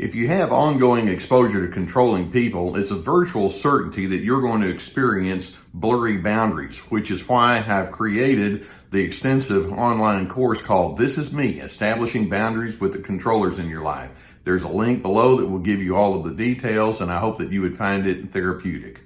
If you have ongoing exposure to controlling people, it's a virtual certainty that you're going to experience blurry boundaries, which is why I've created the extensive online course called This Is Me, Establishing Boundaries with the Controllers in Your Life. There's a link below that will give you all of the details, and I hope that you would find it therapeutic.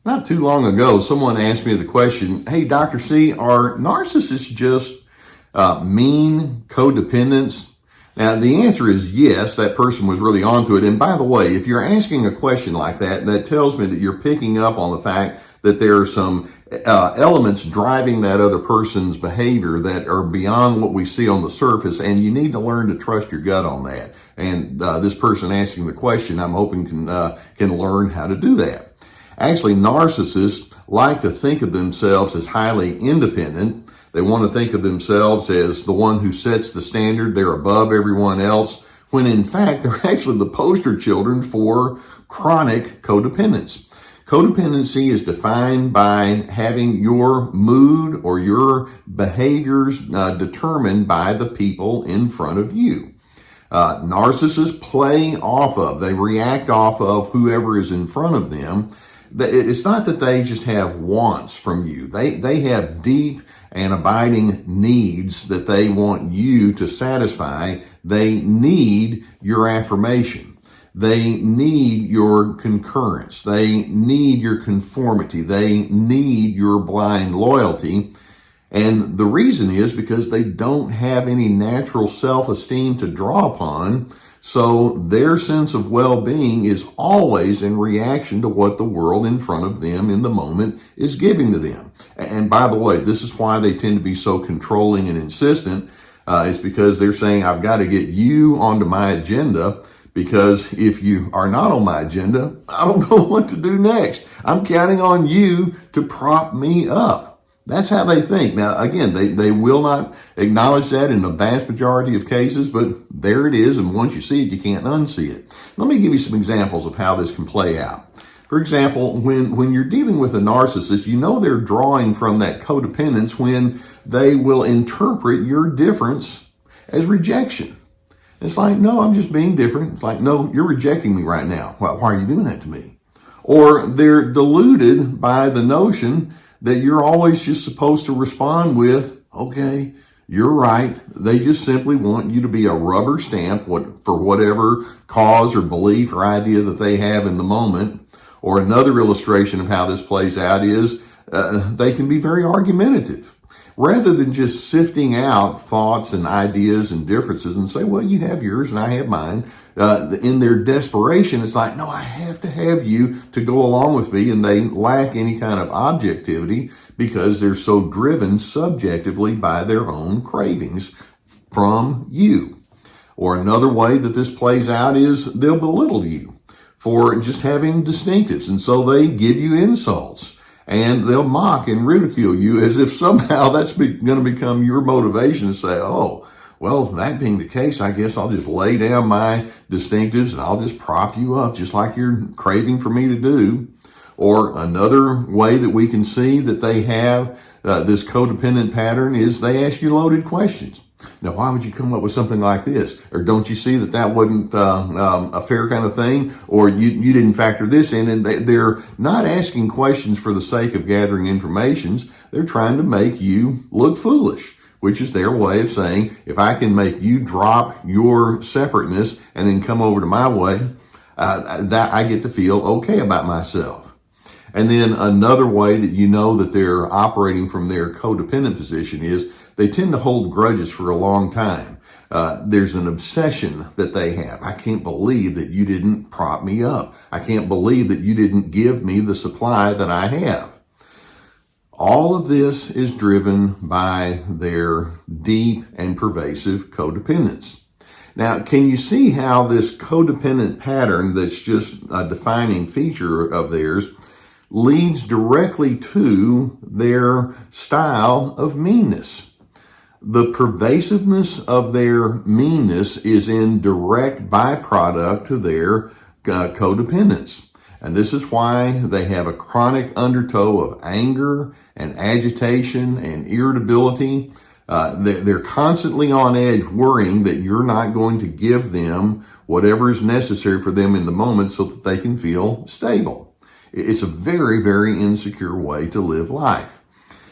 Not too long ago, someone asked me the question, hey, Dr. C, are narcissists just mean codependents? Now, the answer is yes, that person was really onto it. And by the way, if you're asking a question like that, that tells me that you're picking up on the fact that there are some elements driving that other person's behavior that are beyond what we see on the surface, and you need to learn to trust your gut on that. And this person asking the question, I'm hoping can learn how to do that. Actually, narcissists like to think of themselves as highly independent. They want to think of themselves as the one who sets the standard. They're above everyone else, when in fact, they're actually the poster children for chronic codependence. Codependency is defined by having your mood or your behaviors determined by the people in front of you. Narcissists play off of, they react off of whoever is in front of them. It's not that they just have wants from you. They have deep and abiding needs that they want you to satisfy. They need your affirmation. They need your concurrence. They need your conformity. They need your blind loyalty. And the reason is because they don't have any natural self-esteem to draw upon. So their sense of well-being is always in reaction to what the world in front of them in the moment is giving to them. And by the way, this is why they tend to be so controlling and insistent. It's because they're saying, I've got to get you onto my agenda, because if you are not on my agenda, I don't know what to do next. I'm counting on you to prop me up. That's how they think. Now, again, they will not acknowledge that in the vast majority of cases, but there it is, and once you see it, you can't unsee it. Let me give you some examples of how this can play out. For example, when you're dealing with a narcissist, you know they're drawing from that codependence when they will interpret your difference as rejection. It's like, no, I'm just being different. It's like, no, you're rejecting me right now. Why are you doing that to me? Or they're deluded by the notion that you're always just supposed to respond with, okay, you're right. They just simply want you to be a rubber stamp for whatever cause or belief or idea that they have in the moment. Or another illustration of how this plays out is they can be very argumentative. Rather than just sifting out thoughts and ideas and differences and say, well, you have yours and I have mine, in their desperation, it's like, no, I have to have you to go along with me. And they lack any kind of objectivity because they're so driven subjectively by their own cravings from you. Or another way that this plays out is they'll belittle you for just having distinctives. And so they give you insults. And they'll mock and ridicule you as if somehow that's going to become your motivation to say, oh, well, that being the case, I guess I'll just lay down my distinctives and I'll just prop you up just like you're craving for me to do. Or another way that we can see that they have this codependent pattern is they ask you loaded questions. Now, why would you come up with something like this? Or don't you see that wasn't a fair kind of thing? Or you didn't factor this in? And they're not asking questions for the sake of gathering information. They're trying to make you look foolish, which is their way of saying, if I can make you drop your separateness and then come over to my way, that I get to feel okay about myself. And then another way that you know that they're operating from their codependent position is they tend to hold grudges for a long time. There's an obsession that they have. I can't believe that you didn't prop me up. I can't believe that you didn't give me the supply that I have. All of this is driven by their deep and pervasive codependence. Now, can you see how this codependent pattern that's just a defining feature of theirs leads directly to their style of meanness. The pervasiveness of their meanness is in direct byproduct to their codependence. And this is why they have a chronic undertow of anger and agitation and irritability. They're constantly on edge, worrying that you're not going to give them whatever is necessary for them in the moment so that they can feel stable. It's a very, very insecure way to live life.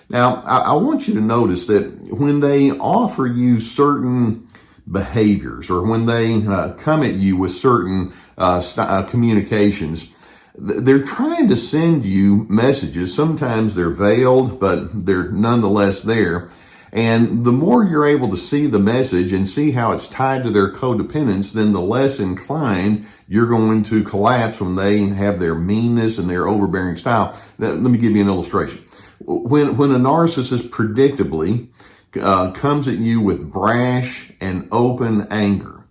Now, I want you to notice that when they offer you certain behaviors or when they come at you with certain communications, they're trying to send you messages. Sometimes they're veiled, but they're nonetheless there. And the more you're able to see the message and see how it's tied to their codependence, then the less inclined you're going to collapse when they have their meanness and their overbearing style. Now, let me give you an illustration. When a narcissist predictably comes at you with brash and open anger,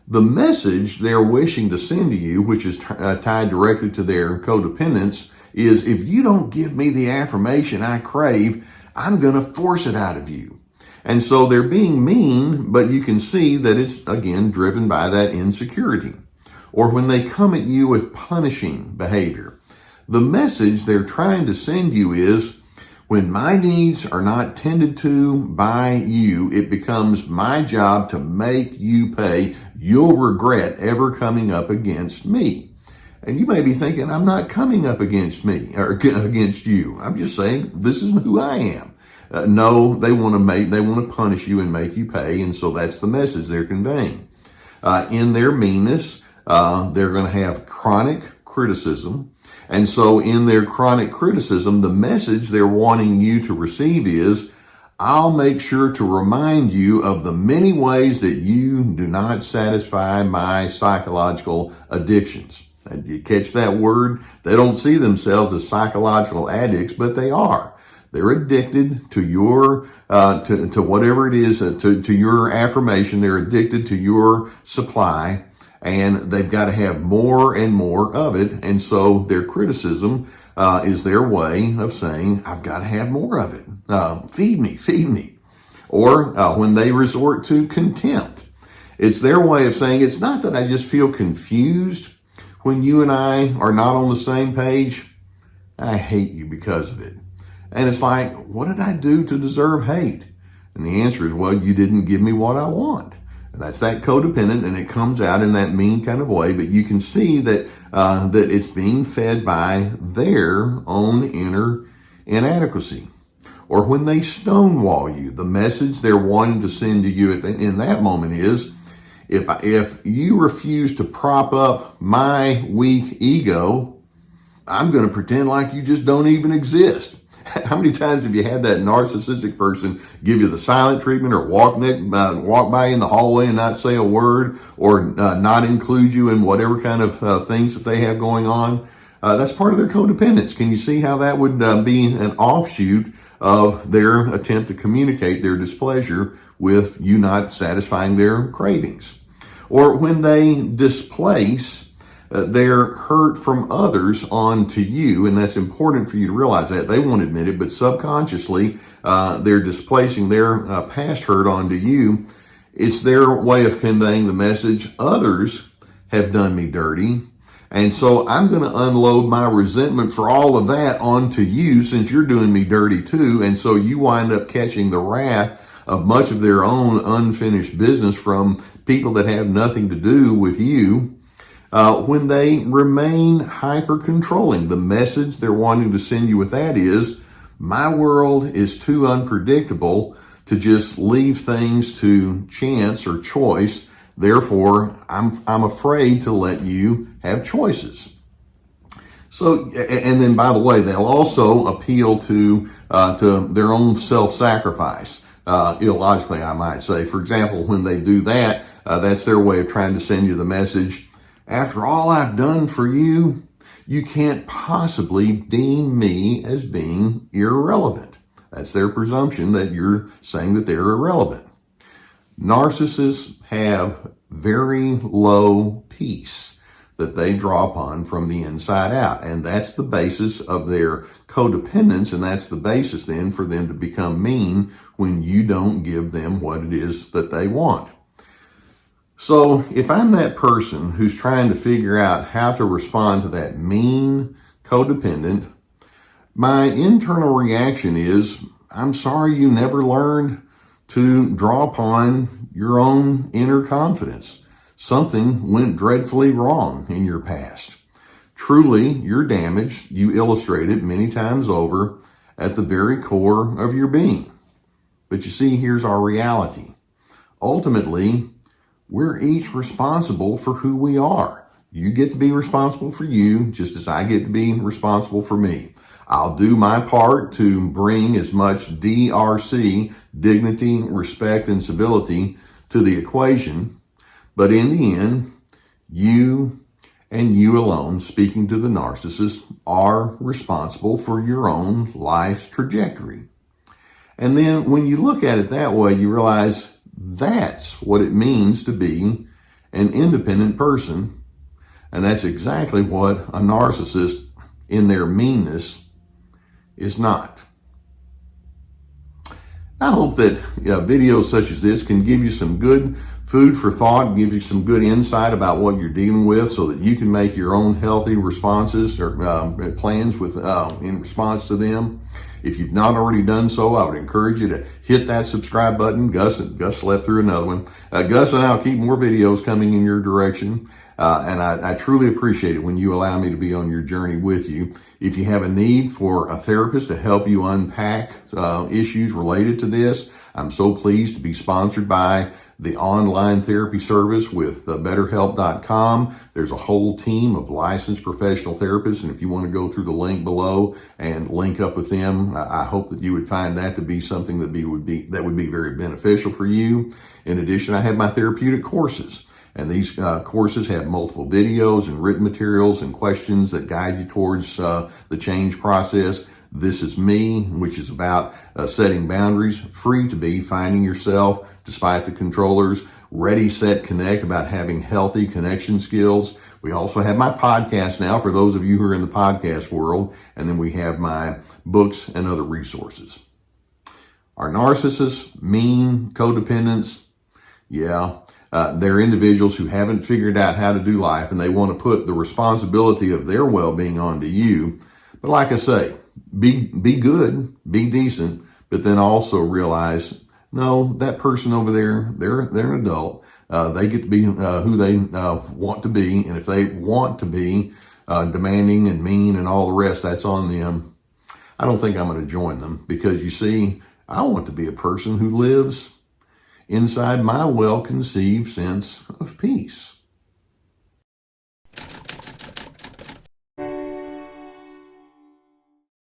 the message they're wishing to send to you, which is tied directly to their codependence, is if you don't give me the affirmation I crave, I'm going to force it out of you. And so they're being mean, but you can see that it's, again, driven by that insecurity. Or when they come at you with punishing behavior, the message they're trying to send you is, when my needs are not tended to by you, it becomes my job to make you pay. You'll regret ever coming up against me. And you may be thinking, I'm not coming up against me or against you. I'm just saying this is who I am. No, they want to punish you and make you pay. And so that's the message they're conveying. In their meanness, they're going to have chronic criticism. And so in their chronic criticism, the message they're wanting you to receive is, I'll make sure to remind you of the many ways that you do not satisfy my psychological addictions. And you catch that word? They don't see themselves as psychological addicts, but they are. They're addicted to your, to whatever it is, to your affirmation. They're addicted to your supply. And they've got to have more and more of it. And so their criticism is their way of saying, I've got to have more of it. Feed me. Or when they resort to contempt, it's their way of saying, it's not that I just feel confused when you and I are not on the same page. I hate you because of it. And it's like, what did I do to deserve hate? And the answer is, well, you didn't give me what I want. And that's that codependent, and it comes out in that mean kind of way. But you can see that that it's being fed by their own inner inadequacy. Or when they stonewall you, the message they're wanting to send to you in that moment is, if you refuse to prop up my weak ego, I'm going to pretend like you just don't even exist. How many times have you had that narcissistic person give you the silent treatment or walk by in the hallway and not say a word or not include you in whatever kind of things that they have going on? That's part of their codependence. Can you see how that would be an offshoot of their attempt to communicate their displeasure with you not satisfying their cravings? Or when they displace their hurt from others onto you, and that's important for you to realize that. They won't admit it, but subconsciously, they're displacing their past hurt onto you. It's their way of conveying the message, others have done me dirty, and so I'm going to unload my resentment for all of that onto you since you're doing me dirty too, and so you wind up catching the wrath of much of their own unfinished business from people that have nothing to do with you. When they remain hyper-controlling, the message they're wanting to send you with that is, my world is too unpredictable to just leave things to chance or choice. Therefore, I'm afraid to let you have choices. So, and then by the way, they'll also appeal to their own self-sacrifice. Illogically, I might say. For example, when they do that, that's their way of trying to send you the message, after all I've done for you, you can't possibly deem me as being irrelevant. That's their presumption that you're saying that they're irrelevant. Narcissists have very low peace. that they draw upon from the inside out. And that's the basis of their codependence, and that's the basis then for them to become mean when you don't give them what it is that they want. So if I'm that person who's trying to figure out how to respond to that mean codependent, my internal reaction is, I'm sorry you never learned to draw upon your own inner confidence. Something went dreadfully wrong in your past. Truly, you're damaged. You illustrate it many times over at the very core of your being. But you see, here's our reality. Ultimately, we're each responsible for who we are. You get to be responsible for you, just as I get to be responsible for me. I'll do my part to bring as much DRC, dignity, respect, and civility to the equation. But in the end, you and you alone, speaking to the narcissist, are responsible for your own life's trajectory. And then when you look at it that way, you realize that's what it means to be an independent person. And that's exactly what a narcissist in their meanness is not. I hope that videos such as this can give you some good food for thought, give you some good insight about what you're dealing with so that you can make your own healthy responses or plans with in response to them. If you've not already done so, I would encourage you to hit that subscribe button. Gus slept through another one. Gus and I'll keep more videos coming in your direction. And I truly appreciate it when you allow me to be on your journey with you. If you have a need for a therapist to help you unpack issues related to this, I'm so pleased to be sponsored by the online therapy service with BetterHelp.com. There's a whole team of licensed professional therapists, and if you want to go through the link below and link up with them, I hope that you would find that to be something that would be very beneficial for you. In addition, I have my therapeutic courses. And these courses have multiple videos and written materials and questions that guide you towards the change process. This is Me, which is about setting boundaries, Free to Be, finding yourself despite the controllers, Ready, Set, Connect, about having healthy connection skills. We also have my podcast now for those of you who are in the podcast world. And then we have my books and other resources. Are narcissists mean codependents? Yeah. They're individuals who haven't figured out how to do life, and they want to put the responsibility of their well-being onto you. But like I say, be good, be decent, but then also realize, no, that person over there, they're an adult. They get to be who they want to be, and if they want to be demanding and mean and all the rest, that's on them. I don't think I'm going to join them because, you see, I want to be a person who lives inside my well-conceived sense of peace.